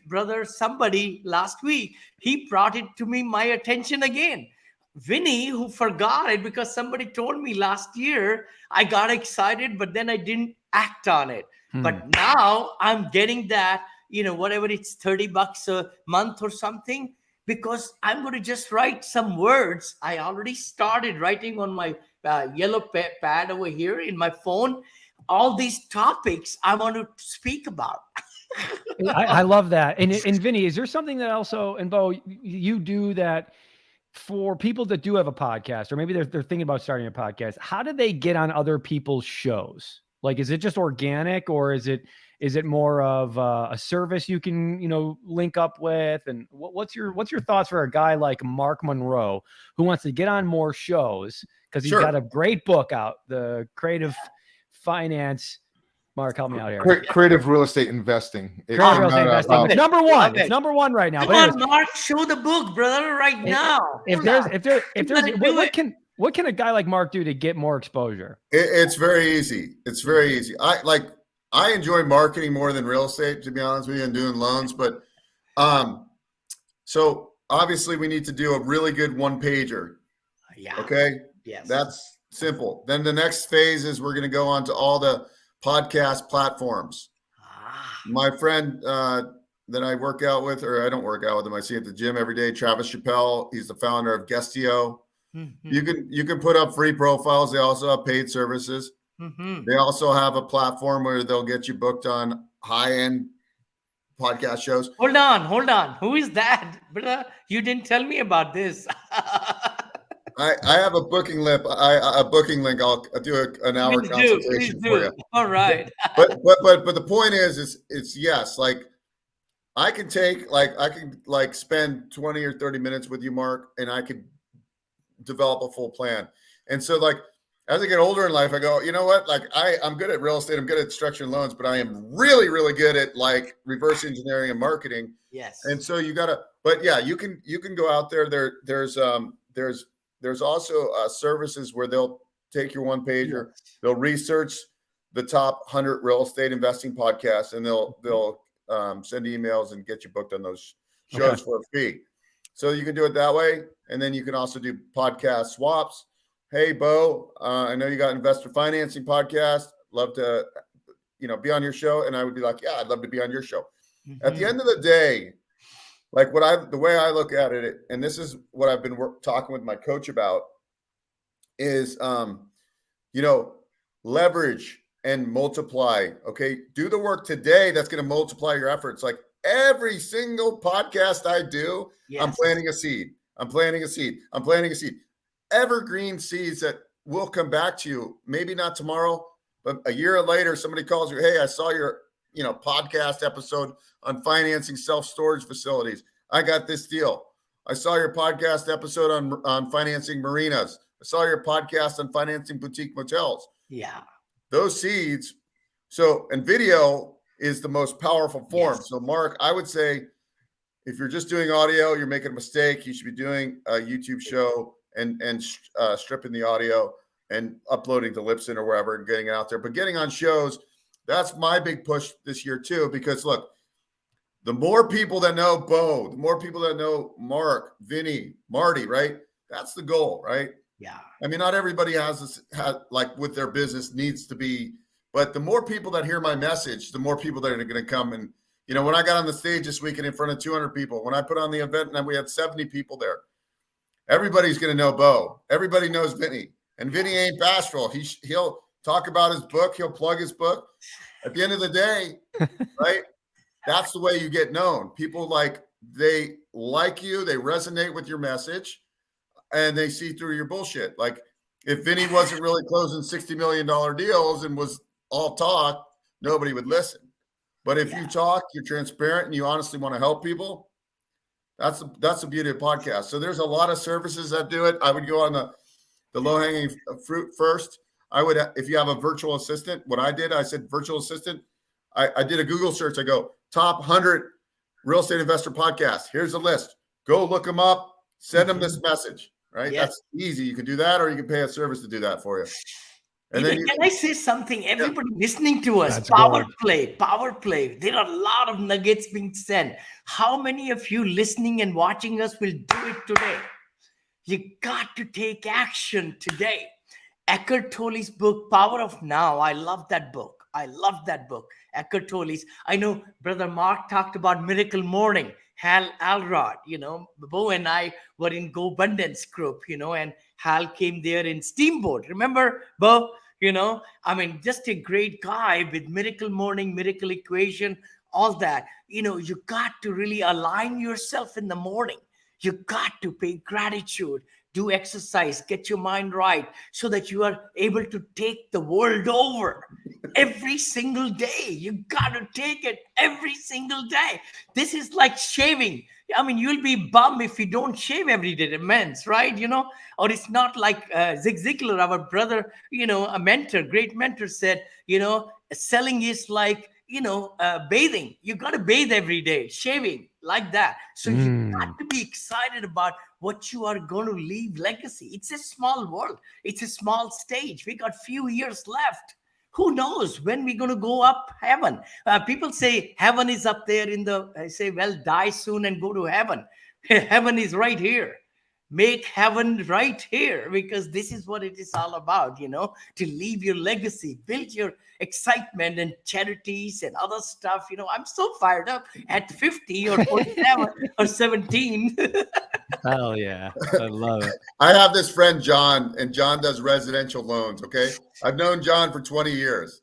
somebody last week. He brought it to my attention again. Vinny, who forgot it because somebody told me last year, I got excited, but then I didn't act on it. But now I'm getting that, whatever it's $30 a month or something, because I'm going to just write some words. I already started writing on my yellow pad over here in my phone, all these topics I want to speak about. I love that. And Vinny, is there something that also, and Beau, you do that for people that do have a podcast, or maybe they're thinking about starting a podcast? How do they get on other people's shows? Like, is it just organic, or is it more of a service you can, link up with? And what's your thoughts for a guy like Mark Monroe who wants to get on more shows because he's got a great book out, The Creative Finance. Mark, help me out here. Creative real estate investing. It's number one. It's number one right now. Come on, Mark, show the book, brother, right now. What can a guy like Mark do to get more exposure? It's very easy. It's very easy. I enjoy marketing more than real estate, to be honest with you, and doing loans. But so obviously we need to do a really good one-pager. Yeah. Okay. Yes. That's simple. Then the next phase is we're going to go on to all the podcast platforms. My friend that I work out with, or I don't work out with him, I see at the gym every day, Travis Chappelle. He's the founder of Guestio. You can put up free profiles. They also have paid services. They also have a platform where they'll get you booked on high-end podcast shows. Hold on. Who is that? Brother, you didn't tell me about this. I have a booking link. A booking link. I'll do an hour consultation for you. All right. But the point is it's yes. Like I can spend 20 or 30 minutes with you, Mark, and I could develop a full plan. And so like as I get older in life, I go, you know what? Like I'm good at real estate. I'm good at structuring loans, but I am really, really good at like reverse engineering and marketing. Yes. And so you gotta. But yeah, you can go out there. There's also services where they'll take your one pager, they'll research the top 100 real estate investing podcasts, and they'll send emails and get you booked on those shows for a fee. So you can do it that way, and then you can also do podcast swaps. Hey, Beau, I know you got investor financing podcast. Love to, be on your show, and I would be like, yeah, I'd love to be on your show. At the end of the day. Like the way I look at it, and this is what I've been talking with my coach about, is, leverage and multiply. Okay, do the work today that's going to multiply your efforts. Like every single podcast I do, I'm planting a seed. I'm planting a seed. Evergreen seeds that will come back to you. Maybe not tomorrow, but a year later, somebody calls you. Hey, I saw your podcast episode on financing self-storage facilities. I got this deal. I saw your podcast episode on financing marinas. I saw your podcast on financing boutique motels. Yeah. Those seeds. So, and video is the most powerful form. So Mark, I would say if you're just doing audio, you're making a mistake. You should be doing a YouTube show and stripping the audio and uploading to Libsyn or wherever and getting it out there. But getting on shows, that's my big push this year too, because look, the more people that know Beau, the more people that know Mark, Vinny, Marty, right? That's the goal, right? Yeah. I mean, not everybody has like with their business needs to be, but the more people that hear my message, the more people that are going to come. And, when I got on the stage this weekend in front of 200 people, when I put on the event and we had 70 people there, everybody's going to know Beau. Everybody knows Vinny. And Vinny ain't bashful. He'll talk about his book. He'll plug his book. At the end of the day, right? That's the way you get known. People they like you. They resonate with your message, and they see through your bullshit. Like if Vinny wasn't really closing $60 million deals and was all talk, nobody would listen. But if you talk, you're transparent, and you honestly want to help people, that's the beauty of podcasts. So there's a lot of services that do it. I would go on the low-hanging fruit first. I would, if you have a virtual assistant, what I did, I said virtual assistant. I did a Google search. I go, top 100 real estate investor podcasts. Here's the list. Go look them up. Send them this message, right? Yes. That's easy. You can do that, or you can pay a service to do that for you. And Can I say something? Everybody listening to us, That's power gold. play. There are a lot of nuggets being sent. How many of you listening and watching us will do it today? You got to take action today. Eckhart Tolle's book, Power of Now. I love that book. Eckhart Tolle's. I know Brother Mark talked about Miracle Morning. Hal Alrod, Beau and I were in Go Abundance group, and Hal came there in Steamboat. Remember, Beau? Just a great guy with Miracle Morning, Miracle Equation, all that. You got to really align yourself in the morning. You got to pay gratitude, do exercise, get your mind right so that you are able to take the world over every single day. You got to take it every single day. This is like shaving. You'll be bummed if you don't shave every day, immense, right? Or it's not like Zig Ziglar, our brother, a mentor, great mentor said, selling is like, bathing. You got to bathe every day, shaving like that. So you got to be excited about what you are going to leave legacy. It's a small world. It's a small stage. We got few years left. Who knows when we're going to go up heaven? People say heaven is up there I say, well, die soon and go to heaven. Heaven is right here. Make heaven right here, because this is what it is all about, to leave your legacy, build your excitement and charities and other stuff. I'm so fired up at 50 or 47 or 17. Hell yeah. I love it. I have this friend, John, and John does residential loans. Okay. I've known John for 20 years.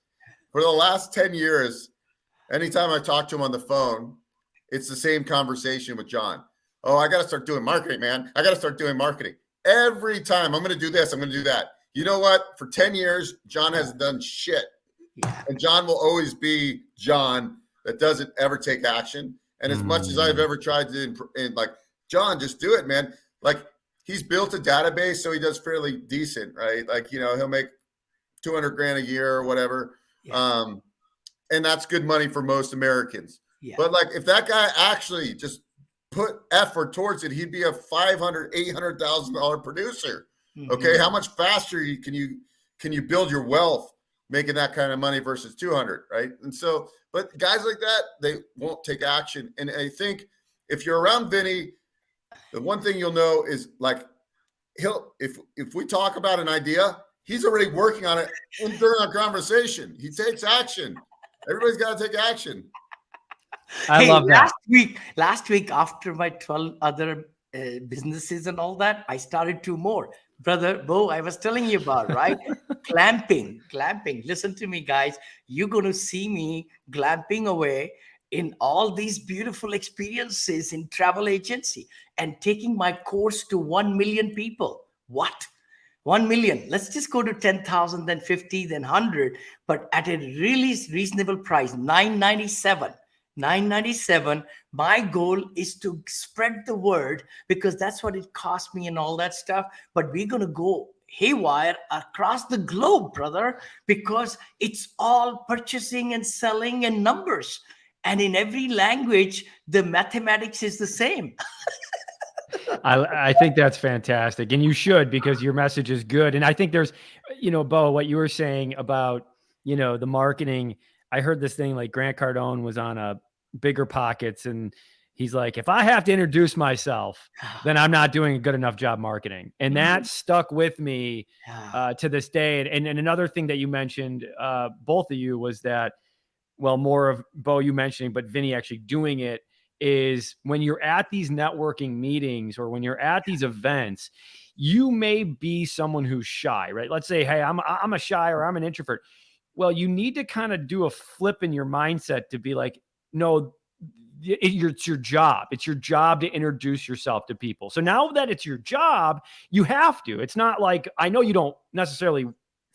For the last 10 years, anytime I talk to him on the phone, it's the same conversation with John. Oh, I got to start doing marketing, man. I got to start doing marketing. Every time I'm going to do this, I'm going to do that. You know what? For 10 years, John hasn't done shit. Yeah. And John will always be John that doesn't ever take action. And as much as I've ever tried to, John, just do it, man. Like, he's built a database, so he does fairly decent, right? Like, he'll make 200 grand a year or whatever. Yeah. And that's good money for most Americans. Yeah. But like, if that guy actually just put effort towards it, he'd be a $500,000, $800,000 producer. Mm-hmm. Okay. How much faster can you build your wealth making that kind of money versus 200, right? And so, but guys like that, they won't take action. And I think if you're around Vinny, the one thing you'll know is like, if we talk about an idea, he's already working on it during our conversation. He takes action. Everybody's got to take action. I love that. Last week, after my 12 other businesses and all that, I started 2 more. Brother Beau, I was telling you about, right? Glamping. Listen to me, guys. You're going to see me glamping away in all these beautiful experiences in travel agency and taking my course to 1 million people. What? 1 million. Let's just go to 10,000, then 50, then 100, but at a really reasonable price, $997. My goal is to spread the word, because that's what it cost me and all that stuff. But we're going to go haywire across the globe, brother, because it's all purchasing and selling and numbers. And in every language, the mathematics is the same. I think that's fantastic. And you should, because your message is good. And I think there's, Beau, what you were saying about, the marketing. I heard this thing like Grant Cardone was on a Bigger Pockets, and he's like, if I have to introduce myself, then I'm not doing a good enough job marketing. And that stuck with me to this day. And another thing that you mentioned, both of you, was that, well, more of Beau you mentioning, but Vinny actually doing it, is when you're at these networking meetings or when you're at these events, you may be someone who's shy, right? Let's say, hey, I'm a shy or I'm an introvert. Well, you need to kind of do a flip in your mindset to be like, no, it's your job. It's your job to introduce yourself to people. So now that it's your job, you have to. It's not like, I know you don't necessarily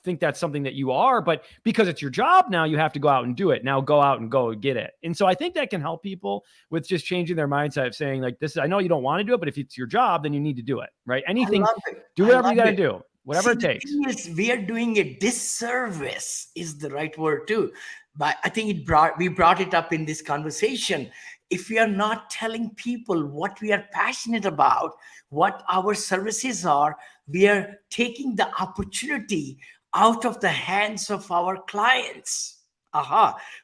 think that's something that you are, but because it's your job now, you have to go out and do it. Now go out and go get it. And so I think that can help people with just changing their mindset of saying like, this, I know you don't want to do it, but if it's your job, then you need to do it, right? Anything, do whatever you got to do, whatever it takes. The thing is, we are doing a disservice is the right word too. But I think we brought it up in this conversation. If we are not telling people what we are passionate about, what our services are, we are taking the opportunity out of the hands of our clients.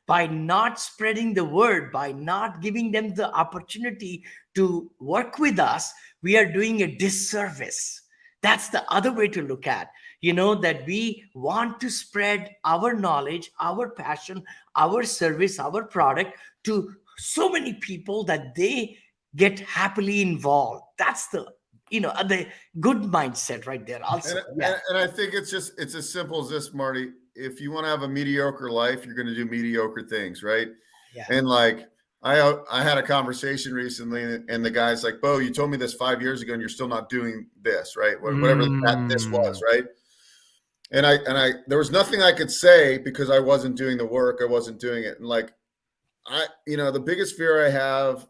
By not spreading the word, by not giving them the opportunity to work with us, we are doing a disservice. That's the other way to look at, that we want to spread our knowledge, our passion, our service, our product to so many people that they get happily involved. That's the good mindset right there also. And I think it's as simple as this, Marty. If you want to have a mediocre life, you're going to do mediocre things, right? Yeah. And like I had a conversation recently, and the guy's like, Beau, you told me this 5 years ago and you're still not doing this, right? Whatever this was, right? And I there was nothing I could say because I wasn't doing the work. I wasn't doing it. And like, the biggest fear I have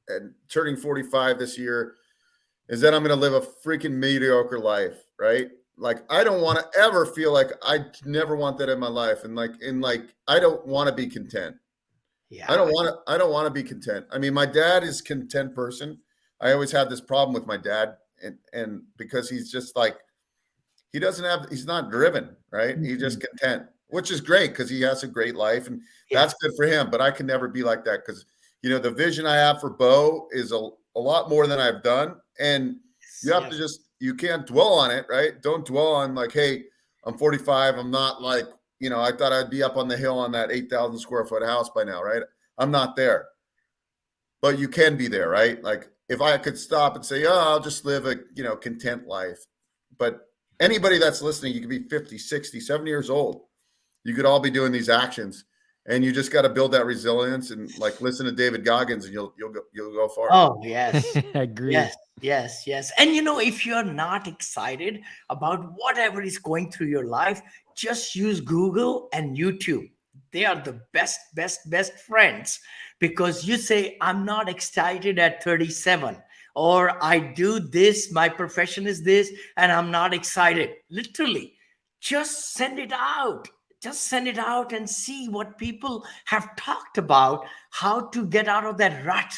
and turning 45 this year is that I'm going to live a freaking mediocre life, right? Like, I don't want to ever feel like I never want that in my life. And I don't want to be content. Yeah. I don't want to be content. I mean, my dad is a content person. I always had this problem with my dad and because he's just like, he's not driven, right? He's just content, which is great because he has a great life and that's good for him. But I can never be like that because, the vision I have for Beau is a lot more than I've done. And you have to you can't dwell on it, right? Don't dwell on like, hey, I'm 45. I'm not like, I thought I'd be up on the hill on that 8,000 square foot house by now, right? I'm not there. But you can be there, right? Like if I could stop and say, I'll just live a, content life. But anybody that's listening, you could be 50, 60, 70 years old. You could all be doing these actions. And you just got to build that resilience and like listen to David Goggins and you'll go far. Oh, yes. I agree. Yes. And if you're not excited about whatever is going through your life, just use Google and YouTube. They are the best friends because you say, I'm not excited at 37 or I do this, my profession is this, and I'm not excited. Literally, just send it out. Just send it out and see what people have talked about, how to get out of that rut.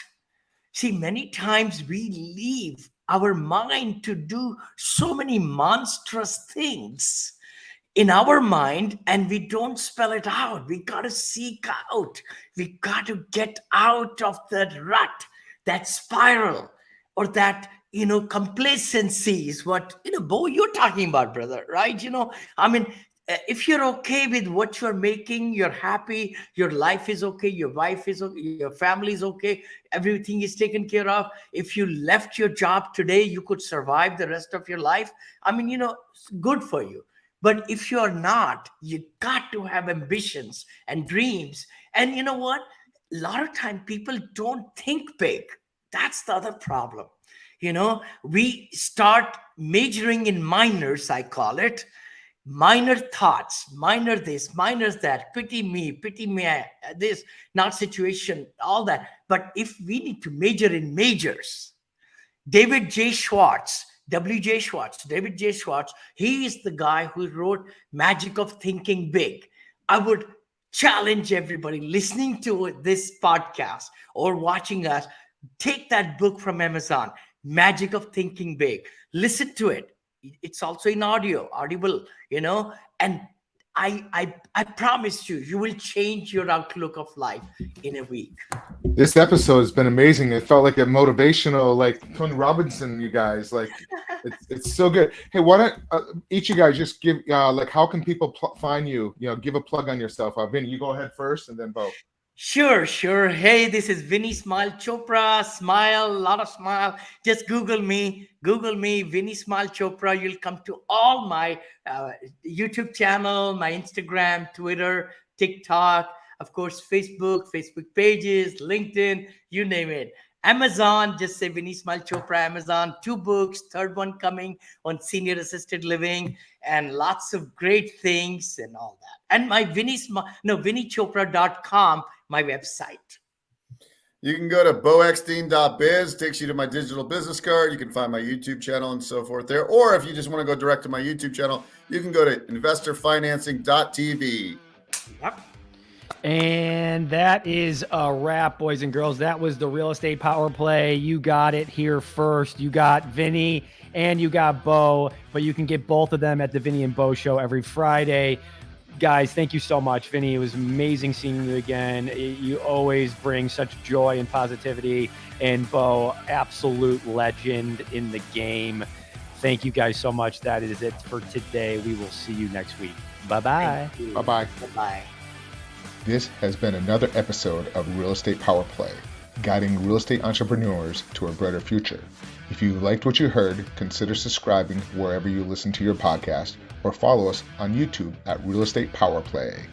See, many times we leave our mind to do so many monstrous things in our mind and we don't spell it out. We got to seek out. We got to get out of that rut, that spiral, or that, complacency is what, Beau, you're talking about, brother, right? If you're okay with what you're making, you're happy, your life is okay, your wife is okay, your family is okay, everything is taken care of. If you left your job today, you could survive the rest of your life. Good for you. But if you're not, you got to have ambitions and dreams. And you know what? A lot of time people don't think big. That's the other problem. We start majoring in minors, I call it. Minor thoughts, minor this, minor that, pity me, this, not situation, all that. But if we need to major in majors, David J. Schwartz, he is the guy who wrote Magic of Thinking Big. I would challenge everybody listening to this podcast or watching us, take that book from Amazon, Magic of Thinking Big, listen to it. It's also in audible, and I promise you will change your outlook of life in a week. This episode has been amazing. It felt like a motivational, like Tony Robinson, you guys, like it's so good. Hey, why don't each of you guys just give, how can people find you? Give a plug on yourself. Vinny, you go ahead first and then Beau. Sure. Hey, this is Vinny Smile Chopra. Smile, a lot of smile. Just Google me, Vinny Smile Chopra. You'll come to all my YouTube channel, my Instagram, Twitter, TikTok, of course, Facebook pages, LinkedIn, you name it. Amazon, just say Vinny Smile Chopra, Amazon, 2 books, third one coming on senior assisted living, and lots of great things and all that. And my VinnyChopra.com, my website. You can go to beaueckstein.biz, takes you to my digital business card. You can find my YouTube channel and so forth there. Or if you just want to go direct to my YouTube channel, you can go to investorfinancing.tv. Yep. And that is a wrap, boys and girls. That was the Real Estate Power Play. You got it here first. You got Vinny and you got Beau, but you can get both of them at the Vinny and Beau show every Friday. Guys, thank you so much, Vinny. It was amazing seeing you again. You always bring such joy and positivity. And Beau, absolute legend in the game. Thank you guys so much. That is it for today. We will see you next week. Bye-bye. Bye-bye. Bye-bye. This has been another episode of Real Estate Power Play, guiding real estate entrepreneurs to a brighter future. If you liked what you heard, consider subscribing wherever you listen to your podcast or follow us on YouTube at Real Estate Power Play.